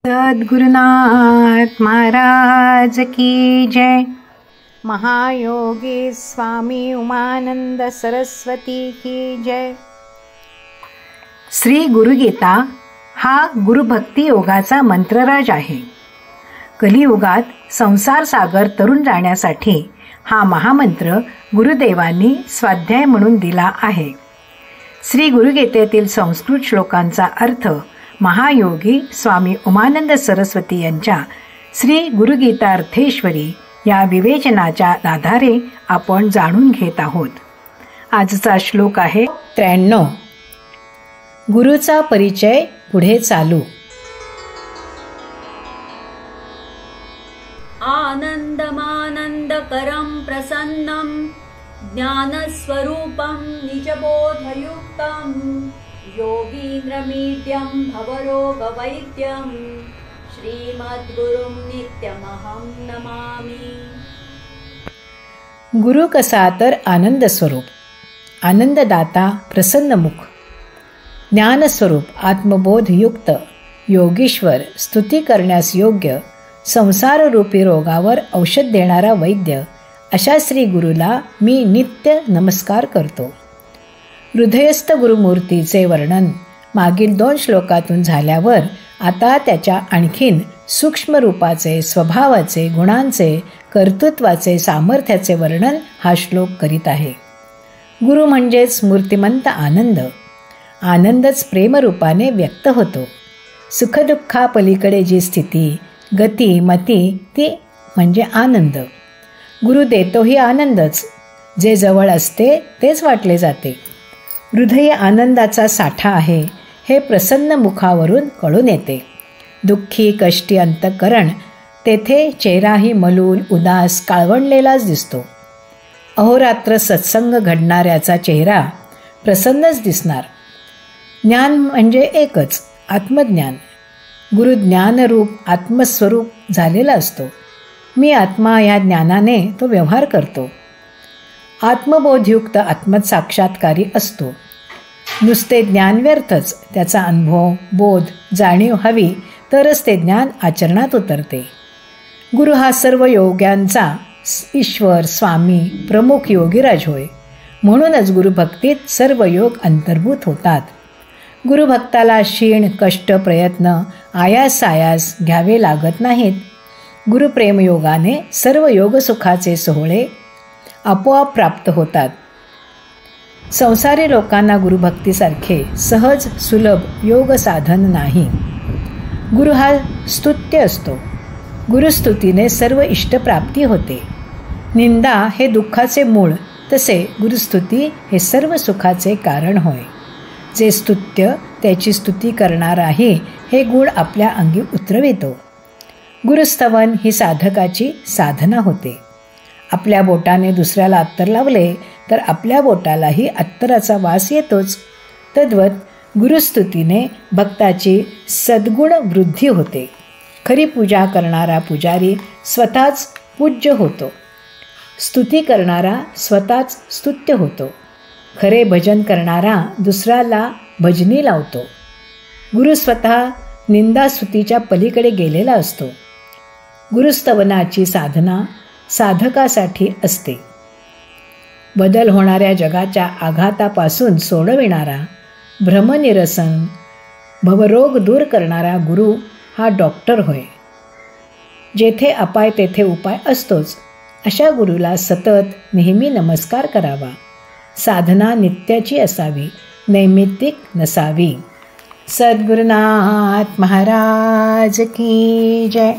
सद्गुरुनाथ महाराज की जय. महायोगी स्वामी उमानंद सरस्वती की जय. श्री गुरुगीता हा गुरुभक्ती योगाचा मंत्रराज आहे. कलियुगात संसार सागर तरुण जाण्यासाठी हा महामंत्र गुरुदेवांनी स्वाध्याय म्हणून दिला आहे. श्री गुरुगीतेतील संस्कृत श्लोकांचा अर्थ महायोगी स्वामी उमानंद सरस्वती यांच्या श्री गुरुगीतार्थेश्वरी या विवेचनाच्या आधारे आपण जाणून घेत आहोत. आजचा श्लोक आहे 93. गुरुचा परिचय पुढे चालू. आनंदमानंदकरं प्रसन्नं ज्ञानस्वरूपं निजबोधयुक्तं योगीन्द्रमीड्यं भवरोगवैद्यं श्रीमद्गुरुं नित्यमहं नमामि. गुरु कसा तर आनंद स्वरूप, आनंददाता प्रसन्नमुख, ज्ञानस्वरूप आत्मबोधयुक्त, योगीश्वर, स्तुती करण्यास योग्य, संसाररूपी रोगावर औषध देणारा वैद्य अशा श्री गुरुला मी नित्य नमस्कार करतो. हृदयस्थ गुरुमूर्तीचे वर्णन मागील 2 श्लोकातून झाल्यावर आता त्याच्या आणखीन सूक्ष्म रूपाचे, स्वभावाचे, गुणांचे, कर्तृत्वाचे, सामर्थ्याचे वर्णन हा श्लोक करीत आहे. गुरु म्हणजेच मूर्तिमंत आनंद. आनंदच प्रेमरूपाने व्यक्त होतो. सुखदुःखापलीकडे जी स्थिती, गती, मती ती म्हणजे आनंद. गुरु देतोही आनंदच. जे जवळ असते तेच वाटले जाते. हृदय आनंदाचा साठा आहे हे प्रसन्न मुखावरून कळून येते. दुःखी कष्टी अंतःकरण तेथे चेहराही मलूल, उदास, काळवंडलेलाच दिसतो. अहोरात्र सत्संग घडणाऱ्याचा चेहरा प्रसन्नच दिसणार. ज्ञान म्हणजे एकच, आत्मज्ञान. गुरु ज्ञानरूप आत्मस्वरूप झालेला असतो. मी आत्मा या ज्ञानाने तो व्यवहार करतो. आत्मबोधयुक्त आत्मसाक्षात्कारी असतो. नुसते ज्ञान व्यर्थच. त्याचा अनुभव, बोध, जाणीव हवी तरच ते ज्ञान आचरणात उतरते. गुरु हा सर्व योग्यांचा ईश्वर, स्वामी, प्रमुख योगीराज होय. म्हणूनच गुरुभक्तीत सर्व योग अंतर्भूत होतात. गुरुभक्ताला क्षीण, कष्ट, प्रयत्न, आयास घ्यावे लागत नाहीत. गुरुप्रेमयोगाने सर्व योगसुखाचे सोहळे आपोआप प्राप्त होतात. संसारी लोकांना गुरुभक्तीसारखे सहज सुलभ योग साधन नाही. गुरु हा स्तुत्य असतो. गुरुस्तुतीने सर्व इष्टप्राप्ती होते. निंदा हे दुःखाचे मूळ, तसे गुरुस्तुती हे सर्व सुखाचे कारण होय. जे स्तुत्य त्याची स्तुती करणाराही हे गुण आपल्या अंगी उतरवितो. गुरुस्तवन ही साधकाची साधना होते. आपल्या बोटाने दुसऱ्याला अत्तर लावले तर आपल्या बोटालाही अत्तराचा वास येतोच. तद्वत गुरुस्तुतीने भक्ताची सद्गुण वृद्धी होते. खरी पूजा करणारा पुजारी स्वतःच पूज्य होतो. स्तुती करणारा स्वतःच स्तुत्य होतो. खरे भजन करणारा दुसऱ्याला भजनी लावतो. गुरु स्वतः निंदास्तुतीच्या पलीकडे गेलेला असतो. गुरुस्तवनाची साधना साधकासाठी असते. बदल होणाऱ्या जगाच्या आघातापासून सोडविणारा, भ्रमनिरसन, भवरोग दूर करणारा गुरु हा डॉक्टर होय. जेथे अपाय तेथे उपाय असतोच. अशा गुरुला सतत नेहमी नमस्कार करावा. साधना नित्याची असावी, नैमित्तिक नसावी. सद्गुरुनाथ महाराज की जय.